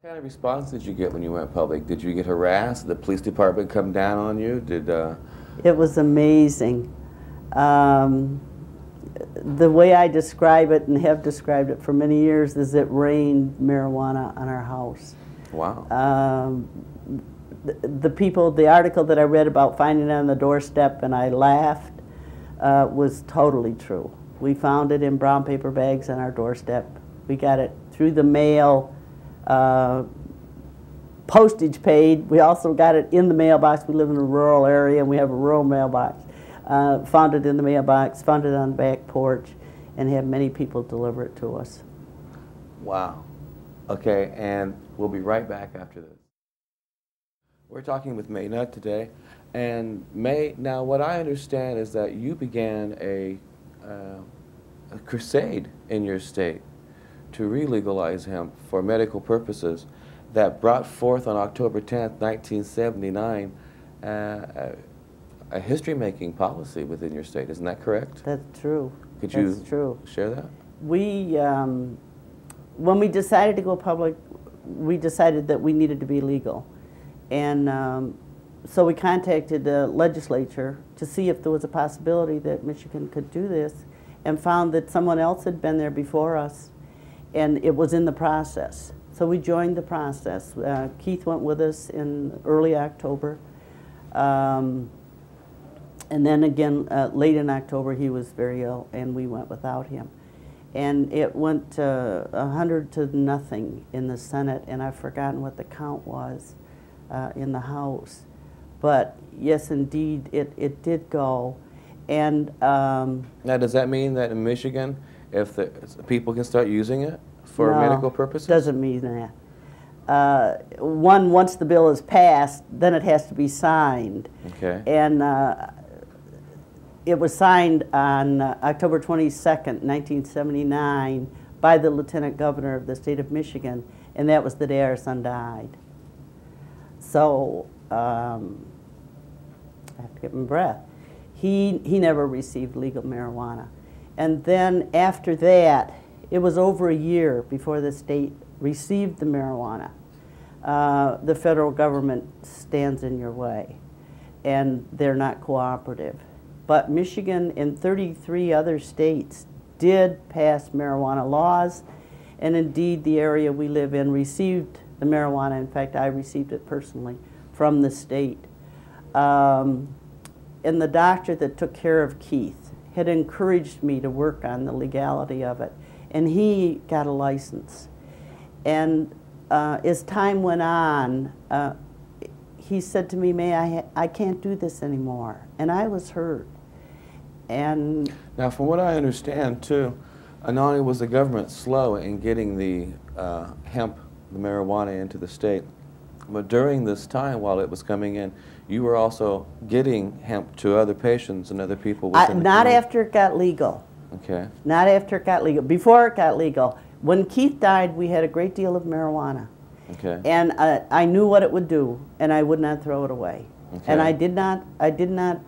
What kind of response did you get when you went public? Did you get harassed? Did the police department come down on you? It was amazing. The way I describe it, and have described it for many years, is it rained marijuana on our house. Wow. The article that I read about finding it on the doorstep and I laughed, was totally true. We found it in brown paper bags on our doorstep. We got it through the mail, postage paid. We also got it in the mailbox. We live in a rural area and we have a rural mailbox. Found it in the mailbox, found it on the back porch, and had many people deliver it to us. Wow. Okay, and we'll be right back after this. We're talking with Mae Nutt today, and Mae, now what I understand is that you began a crusade in your state to re-legalize hemp for medical purposes that brought forth on October 10th, 1979, a history-making policy within your state. Isn't that correct? That's true. Could you share that? We, when we decided to go public, we decided that we needed to be legal. And so we contacted the legislature to see if there was a possibility that Michigan could do this, and found that someone else had been there before us, and it was in the process. So we joined the process. Keith went with us in early October. And then again, late in October, he was very ill, and we went without him. And it went 100 to nothing in the Senate, and I've forgotten what the count was in the House. But yes, indeed, it did go. And now, does that mean that in Michigan, if the people can start using it for medical purposes? Doesn't mean that. Once the bill is passed, then it has to be signed. Okay. And it was signed on October 22nd, 1979, by the Lieutenant Governor of the state of Michigan, and that was the day our son died. So, I have to get my breath. He never received legal marijuana. And then after that, it was over a year before the state received the marijuana. The federal government stands in your way, and they're not cooperative. But Michigan and 33 other states did pass marijuana laws, and indeed the area we live in received the marijuana. In fact, I received it personally from the state. And the doctor that took care of Keith had encouraged me to work on the legality of it, and he got a license. And as time went on, he said to me, Mae, I can't do this anymore, and I was hurt. And now, from what I understand, too, not only was the government slow in getting the hemp, the marijuana, into the state, but during this time, while it was coming in, you were also getting hemp to other patients and other people within the not community. after it got legal. Okay. Not after it got legal. Before it got legal. When Keith died, we had a great deal of marijuana. Okay. And I knew what it would do, and I would not throw it away. Okay. And I did not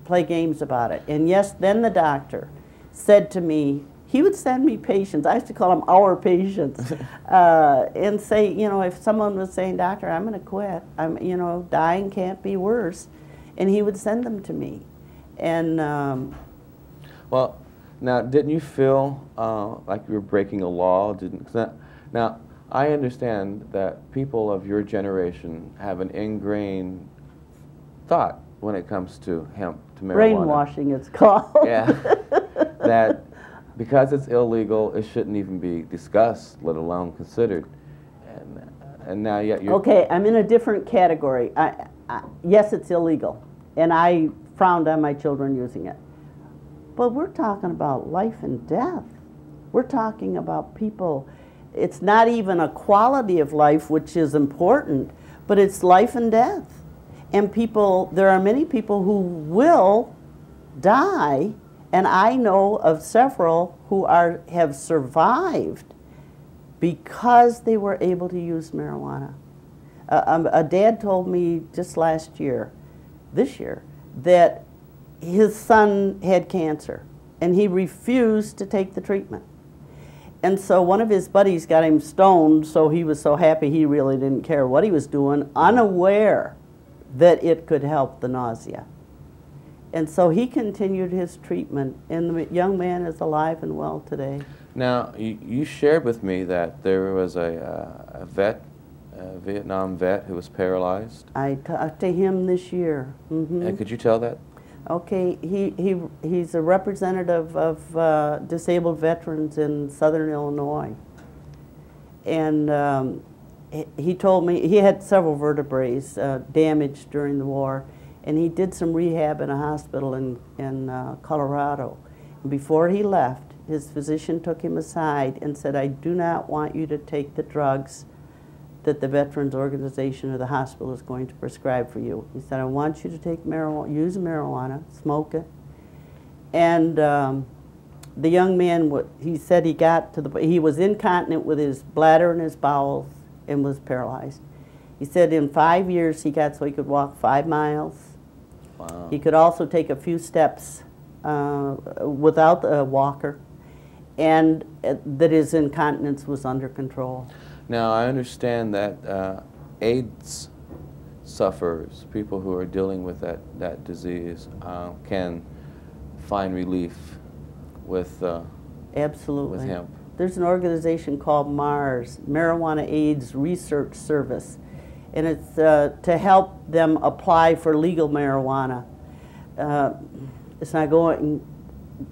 play games about it. And yes, then the doctor said to me, he would send me patients, I used to call them our patients, and say, you know, if someone was saying, doctor, I'm going to quit, you know, dying can't be worse, and he would send them to me. And well, now, didn't you feel like you were breaking a law? Now, I understand that people of your generation have an ingrained thought when it comes to hemp, to marijuana. Brainwashing, it's called. Yeah, that because it's illegal, it shouldn't even be discussed, let alone considered. And now yet you're... Okay, I'm in a different category. Yes, it's illegal, and I frowned on my children using it. But we're talking about life and death. We're talking about people. It's not even a quality of life, which is important, but it's life and death. And people, there are many people who will die, and I know of several who have survived because they were able to use marijuana. A dad told me just this year, that his son had cancer, and he refused to take the treatment. And so one of his buddies got him stoned, so he was so happy he really didn't care what he was doing, unaware that it could help the nausea. And so he continued his treatment, and the young man is alive and well today. Now, you shared with me that there was a vet, a Vietnam vet who was paralyzed. I talked to him this year. And could you tell that? Okay, he's a representative of disabled veterans in southern Illinois. And he told me he had several vertebrae damaged during the war, and he did some rehab in a hospital in Colorado. And before he left, his physician took him aside and said, "I do not want you to take the drugs that the Veterans Organization or the hospital is going to prescribe for you." He said, "I want you to take marijuana, use marijuana, smoke it." And the young man, he said he got to he was incontinent with his bladder and his bowels and was paralyzed. He said in 5 years he got so he could walk 5 miles. Wow. He could also take a few steps without a walker, and that his incontinence was under control. Now, I understand that AIDS sufferers, people who are dealing with that disease, can find relief with Absolutely. with hemp. There's an organization called MARS, Marijuana AIDS Research Service, and it's to help them apply for legal marijuana. It's not going,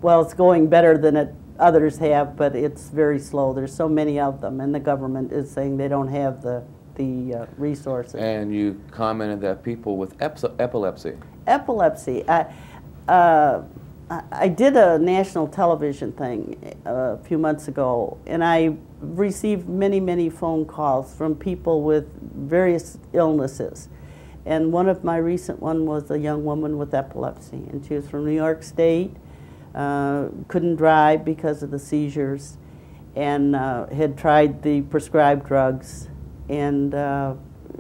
well, it's going better than others have, but it's very slow. There's so many of them, and the government is saying they don't have the resources. And you commented that people with epilepsy. Epilepsy. I did a national television thing a few months ago, and I received many, many phone calls from people with various illnesses. And one of my recent one was a young woman with epilepsy, and she was from New York State, couldn't drive because of the seizures, and had tried the prescribed drugs, and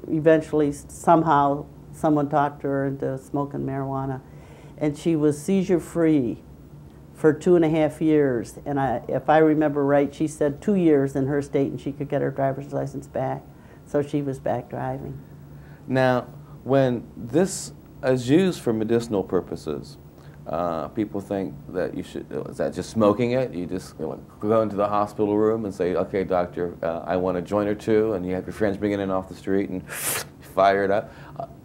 eventually somehow someone talked her into smoking marijuana. And she was seizure-free for 2.5 years. And if I remember right, she said 2 years in her state and she could get her driver's license back. So she was back driving. Now, when this is used for medicinal purposes, people think that you should, is that just smoking it? You just go into the hospital room and say, "Okay, doctor, I want a joint or two," and you have your friends bringing it in off the street and fire it up.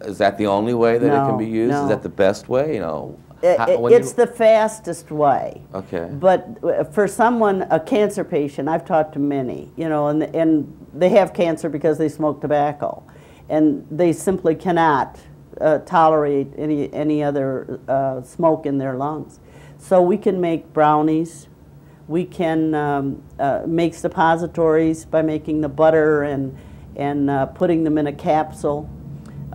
Is that the only way that it can be used? No. Is that the best way? You know, it's the fastest way. Okay. But for someone, a cancer patient, I've talked to many, you know, and they have cancer because they smoke tobacco, and they simply cannot tolerate any other smoke in their lungs. So we can make brownies. We can make suppositories by making the butter and putting them in a capsule.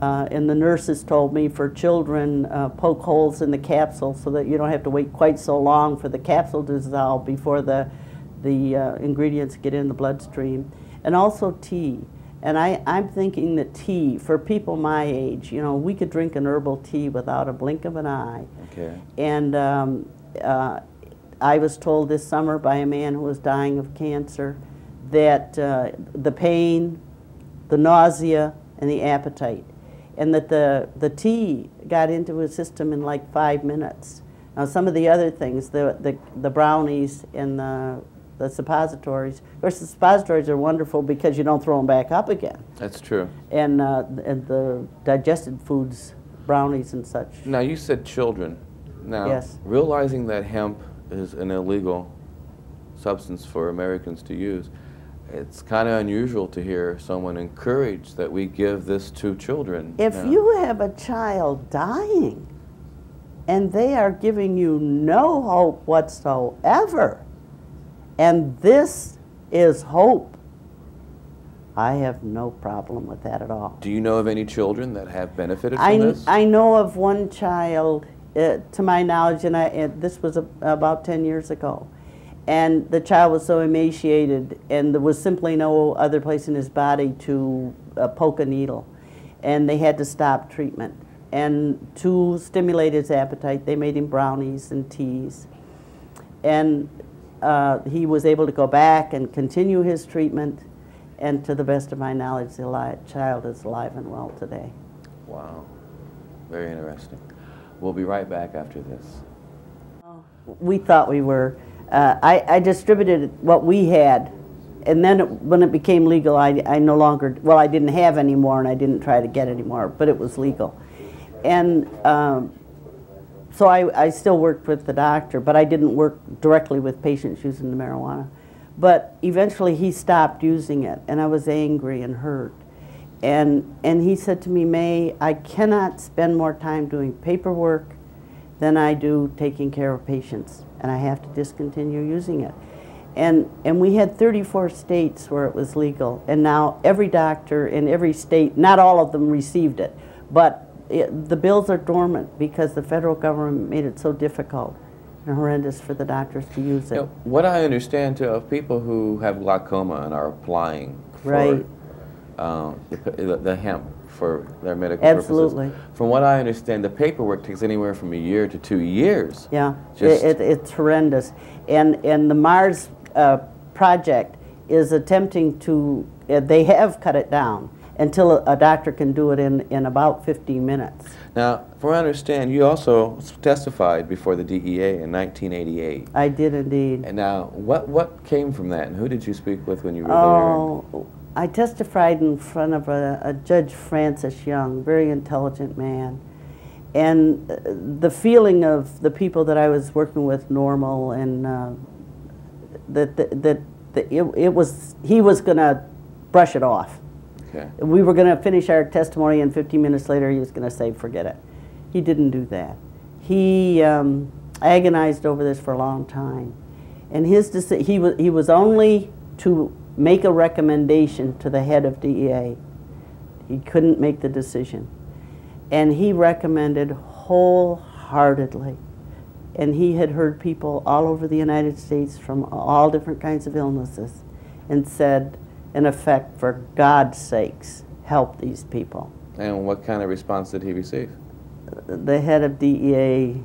And the nurses told me for children, poke holes in the capsule so that you don't have to wait quite so long for the capsule to dissolve before the ingredients get in the bloodstream. And also tea. And I'm thinking that tea, for people my age, you know, we could drink an herbal tea without a blink of an eye. Okay. And I was told this summer by a man who was dying of cancer that the pain, the nausea, and the appetite, and that the tea got into his system in like 5 minutes. Now some of the other things, the brownies and the suppositories, of course the suppositories are wonderful because you don't throw them back up again. That's true. And the digested foods, brownies and such. Now you said children. Now, yes. Realizing that hemp is an illegal substance for Americans to use, it's kind of unusual to hear someone encourage that we give this to children. If you have a child dying and they are giving you no hope whatsoever, and this is hope, I have no problem with that at all. Do you know of any children that have benefited from this? I know of one child, to my knowledge, and this was about 10 years ago. And the child was so emaciated, and there was simply no other place in his body to poke a needle. And they had to stop treatment. And to stimulate his appetite, they made him brownies and teas. And he was able to go back and continue his treatment, and to the best of my knowledge, the child is alive and well today. Wow, very interesting. We'll be right back after this. We thought we were. I distributed what we had, and then when it became legal, I no longer, well, I didn't have any more, and I didn't try to get any more, but it was legal. And so I still worked with the doctor, but I didn't work directly with patients using the marijuana. But eventually he stopped using it, and I was angry and hurt. And he said to me, Mae, I cannot spend more time doing paperwork than I do taking care of patients, and I have to discontinue using it. And we had 34 states where it was legal, and now every doctor in every state, not all of them received it, but the bills are dormant because the federal government made it so difficult and horrendous for the doctors to use it. You know, what I understand too of people who have glaucoma and are applying for Right. The hemp for their medical Absolutely. purposes. From what I understand, the paperwork takes anywhere from 1 year to 2 years. Yeah, Just it's horrendous. And the Mars project is attempting to, they have cut it down until a doctor can do it in about 15 minutes. Now, from what I understand, you also testified before the DEA in 1988. I did indeed. And now, what came from that, and who did you speak with when you were Oh, I testified in front of a Judge Francis Young, very intelligent man. And the feeling of the people that I was working with, Normal, and he was going to brush it off. Okay. We were going to finish our testimony, and 15 minutes later he was going to say, forget it. He didn't do that. He agonized over this for a long time. And he was only to make a recommendation to the head of DEA. He couldn't make the decision. And he recommended wholeheartedly. And he had heard people all over the United States from all different kinds of illnesses, and said, in effect, for God's sakes, help these people. And what kind of response did he receive? The head of DEA,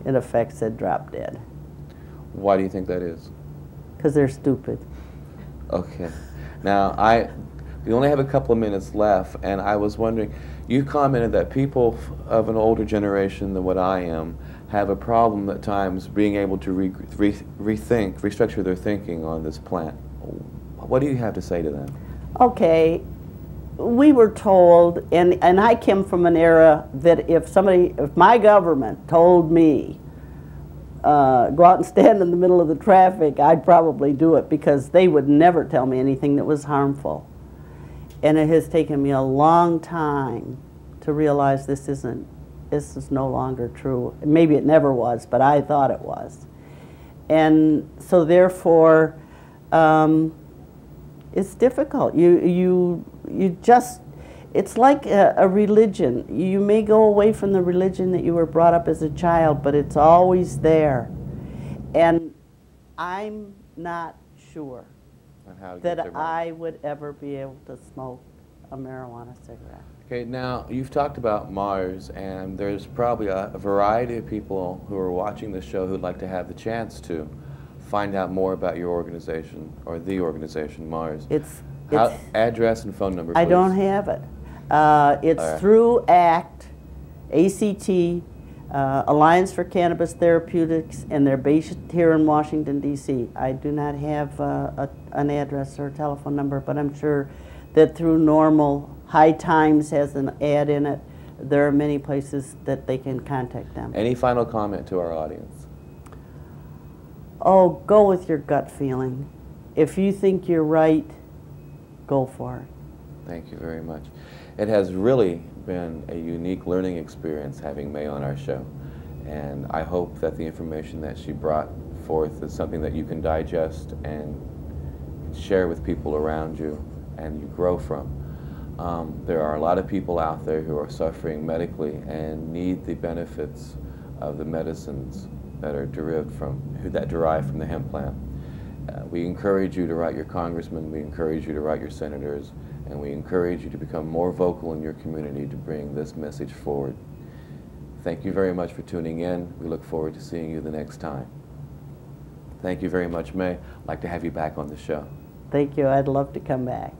in effect, said, drop dead. Why do you think that is? Because they're stupid. Okay. Now, we only have a couple of minutes left, and I was wondering, you commented that people of an older generation than what I am have a problem at times being able to restructure their thinking on this plant. What do you have to say to them? Okay, We were told, and I came from an era that if my government told me, go out and stand in the middle of the traffic, I'd probably do it, because they would never tell me anything that was harmful. And it has taken me a long time to realize this is no longer true. Maybe it never was, but I thought it was. And so therefore, it's difficult. It's like a religion. You may go away from the religion that you were brought up as a child, but it's always there. And I'm not sure that I would ever be able to smoke a marijuana cigarette. Okay, now you've talked about Mars, and there's probably a variety of people who are watching this show who'd like to have the chance to find out more about your organization, or the organization, Mars. Address and phone number, please. I don't have it. It's through ACT, Alliance for Cannabis Therapeutics, and they're based here in Washington, D.C. I do not have an address or a telephone number, but I'm sure that through Normal, High Times has an ad in it. There are many places that they can contact them. Any final comment to our audience? Oh, go with your gut feeling. If you think you're right, go for it. Thank you very much. It has really been a unique learning experience having Mae on our show, and I hope that the information that she brought forth is something that you can digest and share with people around you and you grow from. There are a lot of people out there who are suffering medically and need the benefits of the medicines that are derive from the hemp plant. We encourage you to write your congressmen, we encourage you to write your senators, and we encourage you to become more vocal in your community to bring this message forward. Thank you very much for tuning in. We look forward to seeing you the next time. Thank you very much, Mae. I'd like to have you back on the show. Thank you. I'd love to come back.